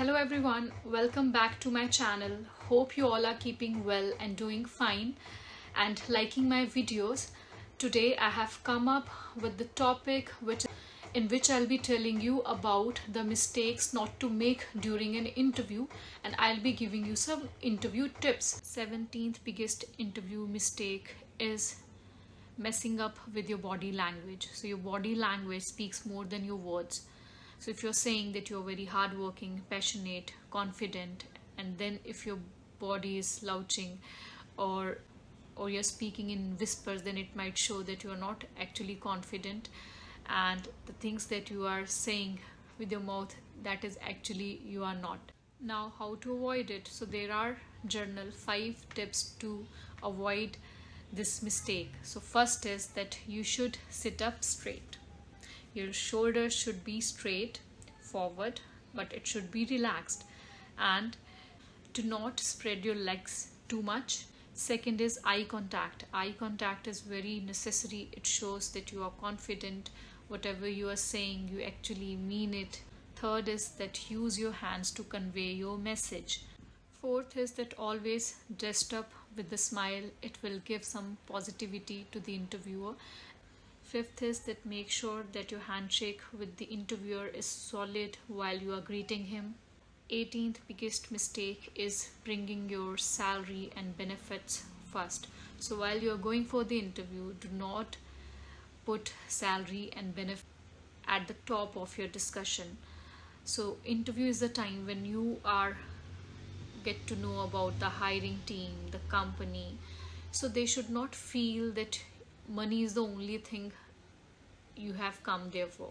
Hello everyone, welcome back to my channel. Hope you all are keeping well and doing fine and liking my videos. Today I have come up with the topic in which I'll be telling you about the mistakes not to make during an interview, and I'll be giving you some interview tips. 17th biggest interview mistake is messing up with your body language. So your body language speaks more than your words. So if you're saying that you're very hardworking, passionate, confident, and then if your body is slouching or you're speaking in whispers, then it might show that you're not actually confident, and the things that you are saying with your mouth, that is actually you are not. Now, how to avoid it? So there are journal 5 tips to avoid this mistake. So first is that you should sit up straight. Your shoulders should be straight forward, but it should be relaxed, and do not spread your legs too much. Second is eye contact. Eye contact is very necessary. It shows that you are confident. Whatever you are saying, you actually mean it. Third is that use your hands to convey your message. Fourth is that always dressed up with a smile. It will give some positivity to the interviewer. Fifth is that make sure that your handshake with the interviewer is solid while you are greeting him. 18th biggest mistake is bringing your salary and benefits first. So while you are going for the interview, do not put salary and benefit at the top of your discussion. So interview is the time when you are get to know about the hiring team, the company. So they should not feel that money is the only thing you have come there for.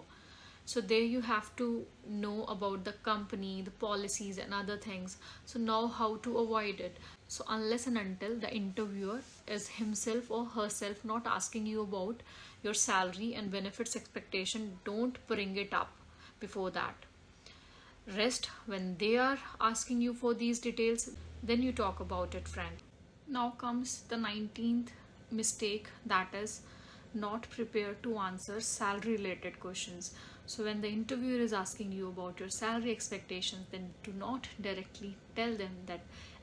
So there you have to know about the company, the policies and other things. So now how to avoid it? So unless and until the interviewer is himself or herself not asking you about your salary and benefits expectation, don't bring it up before that. Rest when they are asking you for these details, then you talk about it, friend. Now comes the 19th mistake, that is not prepare to answer salary related questions. So when the interviewer is asking you about your salary expectations, then do not directly tell them that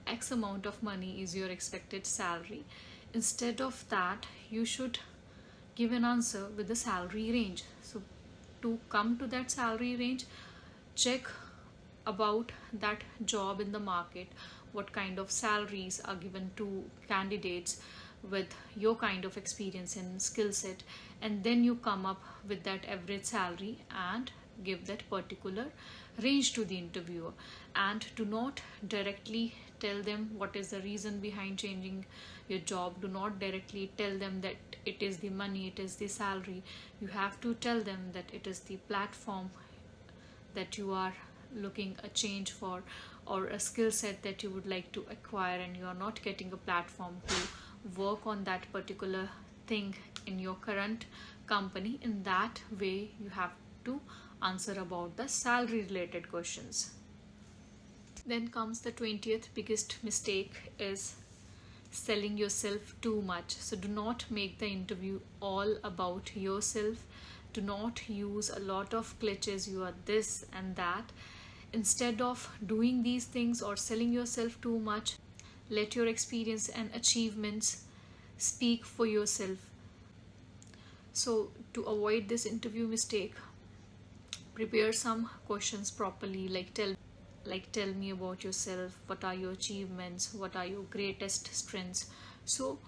X amount of money is your expected salary. Instead of that, you should give an answer with the salary range. So to come to that salary range, check about that job in the market, what kind of salaries are given to candidates with your kind of experience and skill set, and then you come up with that average salary and give that particular range to the interviewer. And do not directly tell them what is the reason behind changing your job. Do not directly tell them that it is the money, it is the salary. You have to tell them that it is the platform that you are looking a change for, or a skill set that you would like to acquire, and you are not getting a platform to work on that particular thing in your current company. In that way you have to answer about the salary related questions. Then comes the 20th biggest mistake is selling yourself too much. So do not make the interview all about yourself. Do not use a lot of glitches, you are this and that. Instead of doing these things or selling yourself too much, let your experience and achievements speak for yourself. So to avoid this interview mistake, prepare some questions properly, like tell me about yourself, what are your achievements, what are your greatest strengths. So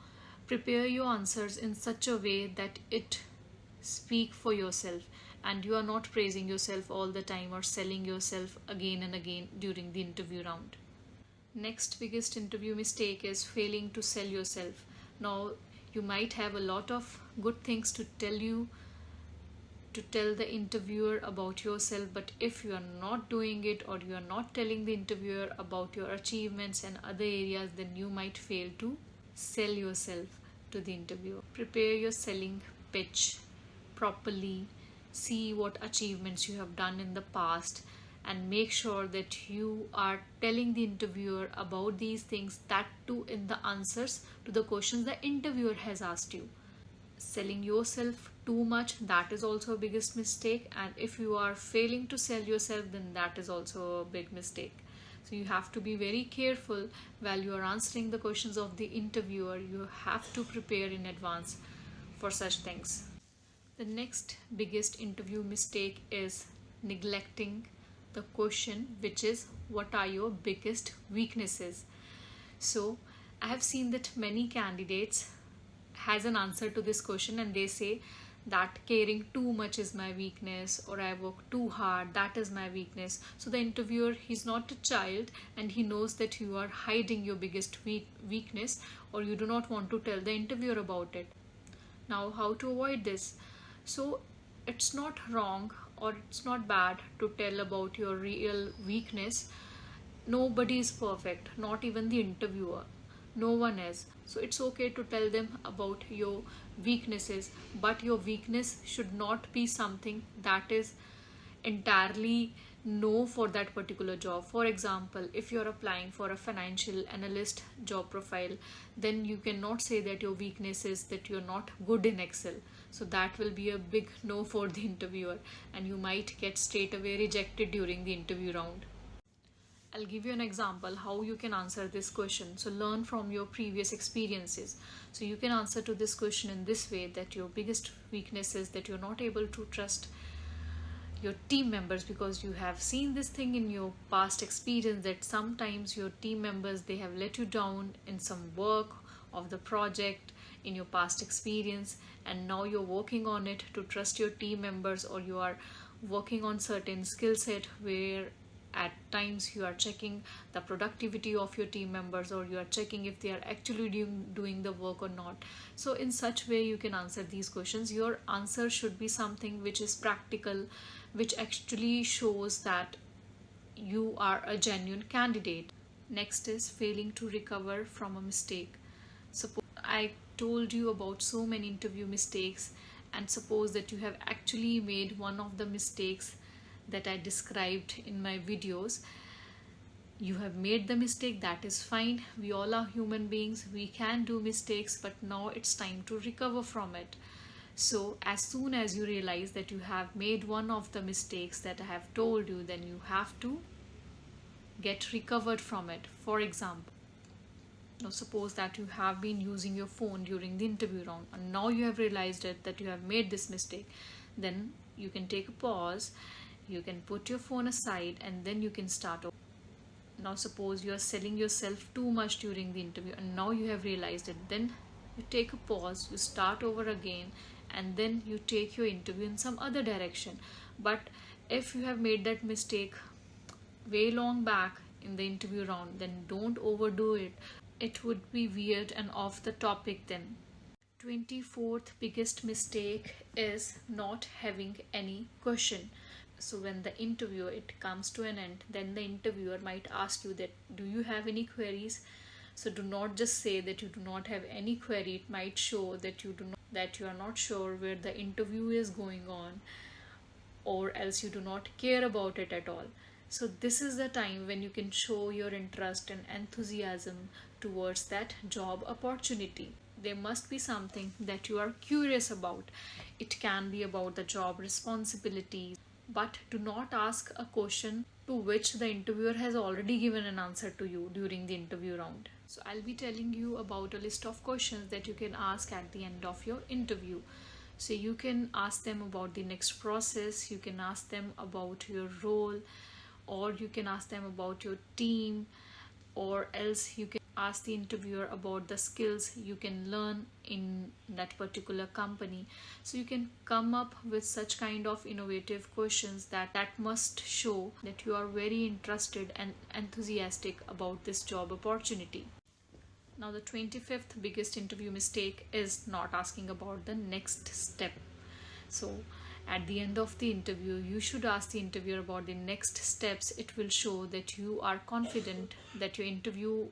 prepare your answers in such a way that it speak for yourself, and you are not praising yourself all the time or selling yourself again and again during the interview round. Next biggest interview mistake is failing to sell yourself. Now you might have a lot of good things to tell the interviewer about yourself, but if you are not doing it, or you are not telling the interviewer about your achievements and other areas, then you might fail to sell yourself to the interviewer. Prepare your selling pitch properly. See what achievements you have done in the past, and make sure that you are telling the interviewer about these things, that too in the answers to the questions the interviewer has asked you. Selling yourself too much, that is also a biggest mistake. And if you are failing to sell yourself, then that is also a big mistake. So you have to be very careful while you are answering the questions of the interviewer. You have to prepare in advance for such things. The next biggest interview mistake is neglecting the question, which is what are your biggest weaknesses. So I have seen that many candidates has an answer to this question, and they say that caring too much is my weakness, or I work too hard, that is my weakness. So the interviewer, he's not a child, and he knows that you are hiding your biggest weakness, or you do not want to tell the interviewer about it. Now, how to avoid this? So it's not wrong or it's not bad to tell about your real weakness. Nobody is perfect, not even the interviewer. No one is. So it's okay to tell them about your weaknesses, but your weakness should not be something that is entirely no for that particular job. For example, if you're applying for a financial analyst job profile, then you cannot say that your weakness is that you're not good in Excel. So that will be a big no for the interviewer, and you might get straight away rejected during the interview round. I'll give you an example how you can answer this question. So learn from your previous experiences. So you can answer to this question in this way, that your biggest weakness is that you're not able to trust your team members, because you have seen this thing in your past experience that sometimes your team members, they have let you down in some work of the project in your past experience, and now you're working on it to trust your team members, or you are working on certain skill set where at times you are checking the productivity of your team members, or you are checking if they are actually doing the work or not. So in such way you can answer these questions. Your answer should be something which is practical, which actually shows that you are a genuine candidate. Next is failing to recover from a mistake. Suppose I told you about so many interview mistakes, and suppose that you have actually made one of the mistakes that I described in my videos. You have made the mistake, that is fine. We all are human beings, we can do mistakes, but now it's time to recover from it. So as soon as you realize that you have made one of the mistakes that I have told you, then you have to get recovered from it. For example, now suppose that you have been using your phone during the interview round, and now you have realized it that you have made this mistake. Then you can take a pause, you can put your phone aside, and then you can start over. Now suppose you are selling yourself too much during the interview, and now you have realized it. Then you take a pause, you start over again, and then you take your interview in some other direction. But if you have made that mistake way long back in the interview round, then don't overdo it. It would be weird and off the topic then. 24th biggest mistake is not having any question. So when the interview it comes to an end, then the interviewer might ask you that, do you have any queries? So do not just say that you do not have any query. It might show that you are not sure where the interview is going on, or else you do not care about it at all. So this is the time when you can show your interest and enthusiasm towards that job opportunity. There must be something that you are curious about. It can be about the job responsibilities, but do not ask a question to which the interviewer has already given an answer to you during the interview round. So I'll be telling you about a list of questions that you can ask at the end of your interview. So you can ask them about the next process, you can ask them about your role, or you can ask them about your team, or else you can ask the interviewer about the skills you can learn in that particular company. So you can come up with such kind of innovative questions that must show that you are very interested and enthusiastic about this job opportunity. Now the 25th biggest interview mistake is not asking about the next step. So at the end of the interview, you should ask the interviewer about the next steps. It will show that you are confident that your interview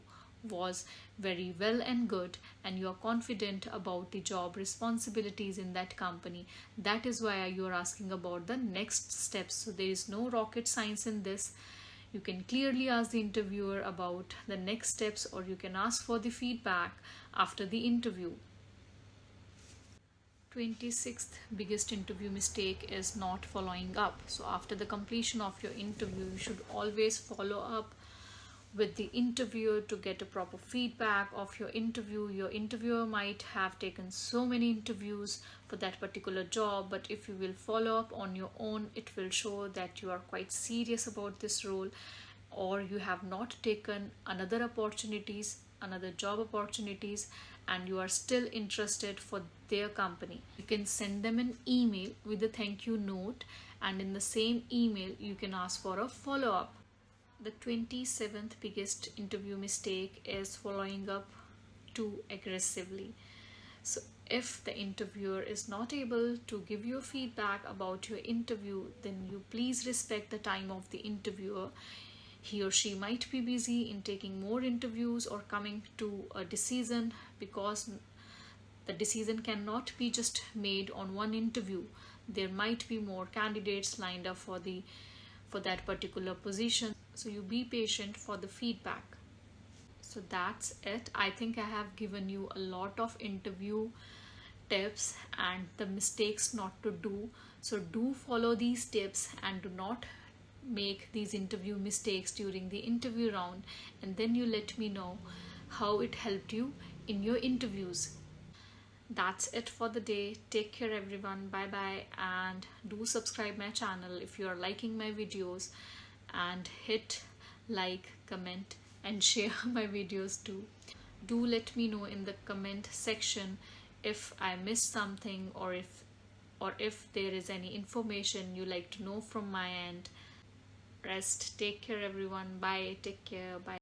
was very well and good, and you are confident about the job responsibilities in that company. That is why you are asking about the next steps. So there is no rocket science in this. You can clearly ask the interviewer about the next steps, or you can ask for the feedback after the interview. 26th biggest interview mistake is not following up. So after the completion of your interview, you should always follow up with the interviewer to get a proper feedback of your interview. Your interviewer might have taken so many interviews for that particular job, but if you will follow up on your own, it will show that you are quite serious about this role, or you have not taken another job opportunities, and you are still interested for their company. You can send them an email with a thank you note, and in the same email you can ask for a follow up. The 27th biggest interview mistake is following up too aggressively. So, if the interviewer is not able to give you feedback about your interview, then you please respect the time of the interviewer. He or she might be busy in taking more interviews or coming to a decision, because the decision cannot be just made on one interview. There might be more candidates lined up for that particular position, so you be patient for the feedback. So that's it. I think I have given you a lot of interview tips and the mistakes not to do. So do follow these tips and do not make these interview mistakes during the interview round, and then you let me know how it helped you in your interviews. That's it for the day. Take care everyone. Bye bye, and do subscribe my channel if you are liking my videos, and hit like, comment and share my videos too. Do let me know in the comment section if I missed something, or if there is any information you like to know from my end. Rest. Take care everyone. Bye. Take care. Bye.